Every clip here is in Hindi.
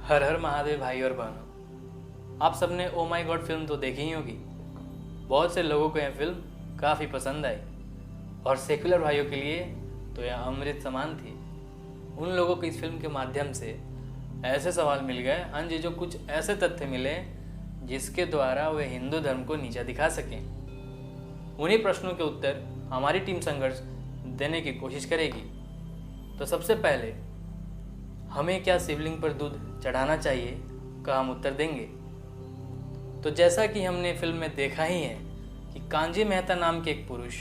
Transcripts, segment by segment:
हर हर महादेव भाई और बहनों, आप सबने ओ माई गॉड फिल्म तो देखी ही होगी। बहुत से लोगों को यह फिल्म काफ़ी पसंद आई और सेकुलर भाइयों के लिए तो यह अमृत समान थी। उन लोगों को इस फिल्म के माध्यम से ऐसे सवाल मिल गए, हाँ जी, जो कुछ ऐसे तथ्य मिले जिसके द्वारा वे हिंदू धर्म को नीचा दिखा सकें। उन्हीं प्रश्नों के उत्तर हमारी टीम संघर्ष देने की कोशिश करेगी। तो सबसे पहले, हमें क्या शिवलिंग पर दूध चढ़ाना चाहिए का हम उत्तर देंगे। तो जैसा कि हमने फिल्म में देखा ही है कि कांजी मेहता नाम के एक पुरुष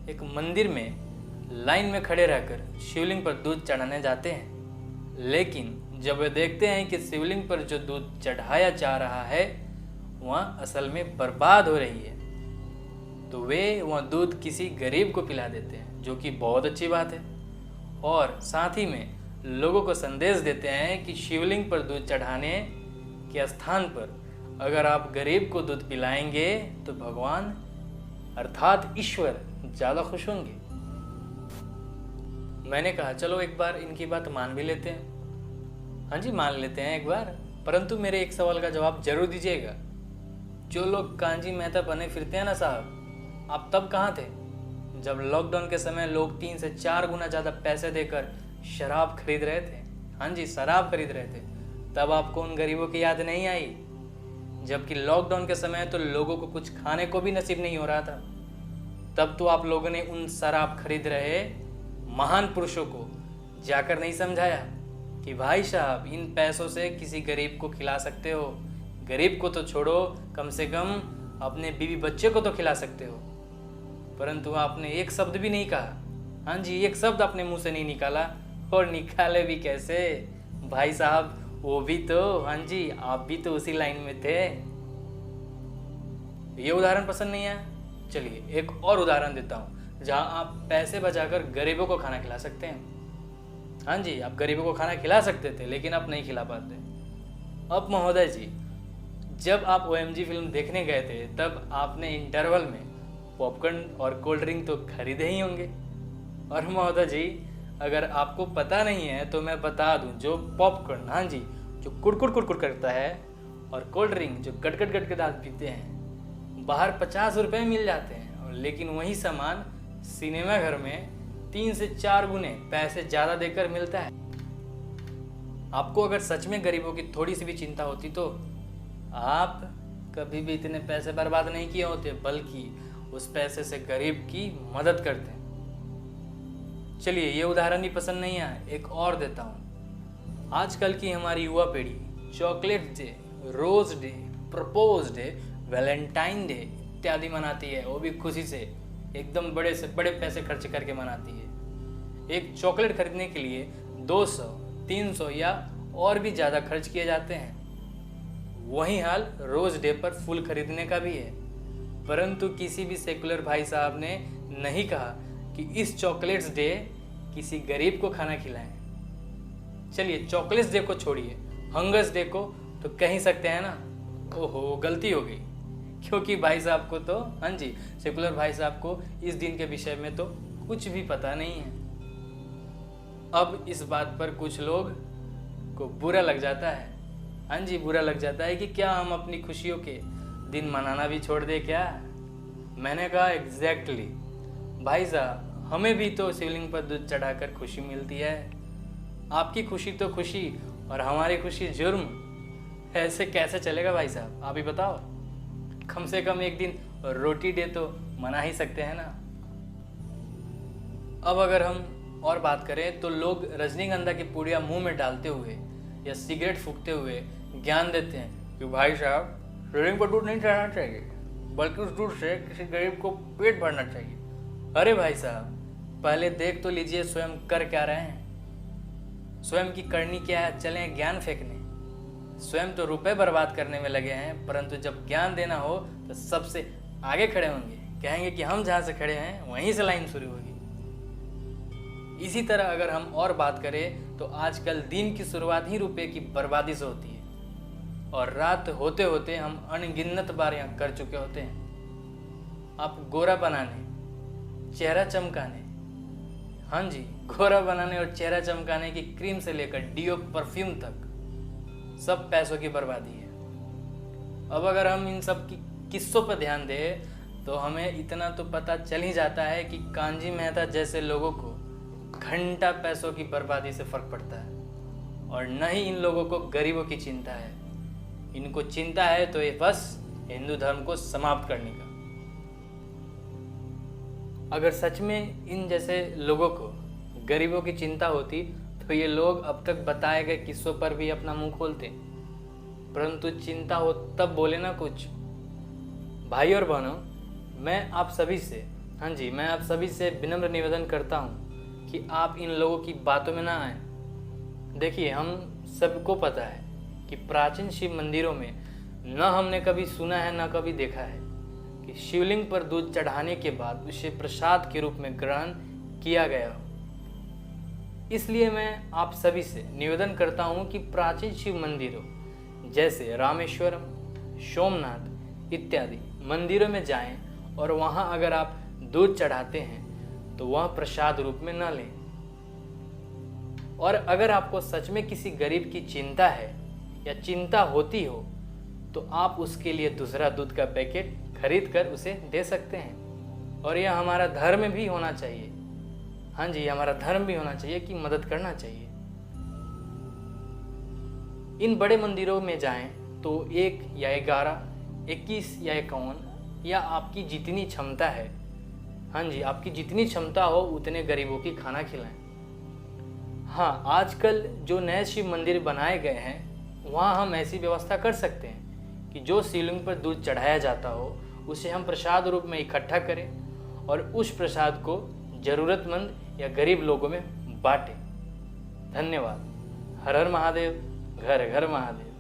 एक मंदिर में लाइन में खड़े रहकर शिवलिंग पर दूध चढ़ाने जाते हैं, लेकिन जब वे देखते हैं कि शिवलिंग पर जो दूध चढ़ाया जा रहा है वह असल में बर्बाद हो रही है, तो वे वह दूध किसी गरीब को पिला देते हैं, जो कि बहुत अच्छी बात है। और साथ ही में लोगों को संदेश देते हैं कि शिवलिंग पर दूध चढ़ाने के स्थान पर अगर आप गरीब को दूध पिलाएंगे तो भगवान अर्थात ईश्वर ज़्यादा खुश होंगे। मैंने कहा चलो एक बार इनकी बात मान भी लेते हैं। हाँ जी, मान लेते हैं एक बार, परंतु मेरे एक सवाल का जवाब जरूर दीजिएगा। जो लोग कांजी मेहता बने फिरते हैं ना साहब, आप तब कहाँ थे जब लॉकडाउन के समय लोग 3 से 4 गुना ज़्यादा पैसे देकर शराब खरीद रहे थे? हाँ जी, शराब खरीद रहे थे। तब आपको उन गरीबों की याद नहीं आई? जबकि लॉकडाउन के समय तो लोगों को कुछ खाने को भी नसीब नहीं हो रहा था। तब तो आप लोगों ने उन शराब खरीद रहे महान पुरुषों को जाकर नहीं समझाया कि भाई साहब इन पैसों से किसी गरीब को खिला सकते हो। गरीब को तो छोड़ो, कम से कम अपने बीवी बच्चे को तो खिला सकते हो। परंतु आपने एक शब्द भी नहीं कहा। हाँ जी, एक शब्द अपने मुंह से नहीं निकाला। और निकाले भी कैसे भाई साहब, वो भी तो, हाँ जी, आप भी तो उसी लाइन में थे। ये उदाहरण पसंद नहीं आया? चलिए एक और उदाहरण देता हूँ जहाँ आप पैसे बचाकर गरीबों को खाना खिला सकते हैं। हाँ जी, आप गरीबों को खाना खिला सकते थे, लेकिन आप नहीं खिला पाते। अब महोदय जी, जब आप OMG फिल्म देखने गए थे तब आपने इंटरवल में पॉपकॉर्न और कोल्ड ड्रिंक तो खरीदे ही होंगे। और महोदय जी, अगर आपको पता नहीं है तो मैं बता दूं, जो पॉपकॉर्न, हाँ जी, जो कुड़कुड़ कुड़कुड़ करता है, और कोल्ड ड्रिंक जो गटगट गटगट आप पीते हैं, बाहर 50 रुपये मिल जाते हैं, और लेकिन वही सामान सिनेमा घर में 3 से 4 गुने पैसे ज़्यादा देकर मिलता है। आपको अगर सच में गरीबों की थोड़ी सी भी चिंता होती तो आप कभी भी इतने पैसे बर्बाद नहीं किए होते, बल्कि उस पैसे से गरीब की मदद करते। चलिए ये उदाहरण ही पसंद नहीं आया, एक और देता हूँ। आजकल की हमारी युवा पीढ़ी chocolate day, rose day, propose day, Valentine day इत्यादि मनाती है, वो भी खुशी से, एकदम बड़े से बड़े पैसे खर्च करके मनाती है। एक चॉकलेट खरीदने के लिए 200, 300 या और भी ज़्यादा खर्च किए जाते हैं। वही हाल रोज डे पर फूल खरीदने का भी है। परंतु किसी भी सेकुलर भाई साहब ने नहीं कहा कि इस चॉकलेट्स डे किसी गरीब को खाना खिलाएं। चलिए चॉकलेट्स डे को छोड़िए, हंगर्स डे को तो कह ही सकते हैं ना। ओहो, गलती हो गई, क्योंकि भाई साहब को तो, हाँ जी, सेकुलर भाई साहब को इस दिन के विषय में तो कुछ भी पता नहीं है। अब इस बात पर कुछ लोग को बुरा लग जाता है। हाँ जी, बुरा लग जाता है कि क्या हम अपनी खुशियों के दिन मनाना भी छोड़ दे क्या? मैंने कहा एग्जैक्टली भाई साहब, हमें भी तो शिवलिंग पर दूध चढ़ाकर खुशी मिलती है। आपकी खुशी तो खुशी और हमारी खुशी जुर्म। ऐसे कैसे चलेगा भाई साहब, आप ही बताओ। कम से कम एक दिन रोटी डे तो मना ही सकते हैं ना। अब अगर हम और बात करें तो लोग रजनीगंधा की पुड़िया मुंह में डालते हुए या सिगरेट फूकते हुए ज्ञान देते हैं कि भाई साहब शिवलिंग पर दूध नहीं चढ़ाना चाहिए, बल्कि उस दूध से किसी गरीब को पेट भरना चाहिए। अरे भाई साहब, पहले देख तो लीजिए स्वयं कर क्या रहे हैं। स्वयं की करनी क्या है, चलें ज्ञान फेंकने। स्वयं तो रुपए बर्बाद करने में लगे हैं, परंतु जब ज्ञान देना हो तो सबसे आगे खड़े होंगे, कहेंगे कि हम जहाँ से खड़े हैं वहीं से लाइन शुरू होगी। इसी तरह अगर हम और बात करें तो आजकल दिन की शुरुआत ही रुपए की बर्बादी से होती है, और रात होते होते हम अनगिनत बार यहाँ कर चुके होते हैं। आप गोरा बनाने, चेहरा चमकाने, हाँ जी, गोरा बनाने और चेहरा चमकाने की क्रीम से लेकर डीओ परफ्यूम तक सब पैसों की बर्बादी है। अब अगर हम इन सब की किस्सों पर ध्यान दें तो हमें इतना तो पता चल ही जाता है कि कांजी मेहता जैसे लोगों को घंटा पैसों की बर्बादी से फर्क पड़ता है, और न ही इन लोगों को गरीबों की चिंता है। इनको चिंता है तो ये बस हिंदू धर्म को समाप्त करने का। अगर सच में इन जैसे लोगों को गरीबों की चिंता होती तो ये लोग अब तक बताए गए किस्सों पर भी अपना मुंह खोलते, परंतु चिंता हो तब बोले ना कुछ। भाई और बहनों, मैं आप सभी से विनम्र निवेदन करता हूँ कि आप इन लोगों की बातों में ना आए। देखिए, हम सबको पता है कि प्राचीन शिव मंदिरों में न हमने कभी सुना है न कभी देखा है कि शिवलिंग पर दूध चढ़ाने के बाद उसे प्रसाद के रूप में ग्रहण किया गया हो। इसलिए मैं आप सभी से निवेदन करता हूँ कि प्राचीन शिव मंदिरों जैसे रामेश्वरम, सोमनाथ इत्यादि मंदिरों में जाएं और वहाँ अगर आप दूध चढ़ाते हैं तो वह प्रसाद रूप में न लें। और अगर आपको सच में किसी गरीब की चिंता है या चिंता होती हो तो आप उसके लिए दूसरा दूध का पैकेट खरीद कर उसे दे सकते हैं। और यह हमारा धर्म भी होना चाहिए। हाँ जी, हमारा धर्म भी होना चाहिए कि मदद करना चाहिए। इन बड़े मंदिरों में जाएं तो 1 या 11, 21 या 51 या आपकी जितनी क्षमता है, हाँ जी, आपकी जितनी क्षमता हो उतने गरीबों की खाना खिलाएं। हाँ, आजकल जो नए शिव मंदिर बनाए गए हैं वहाँ हम ऐसी व्यवस्था कर सकते हैं कि जो शिवलिंग पर दूध चढ़ाया जाता हो उसे हम प्रसाद रूप में इकट्ठा करें और उस प्रसाद को ज़रूरतमंद या गरीब लोगों में बांटें। धन्यवाद। हर हर महादेव, घर घर महादेव।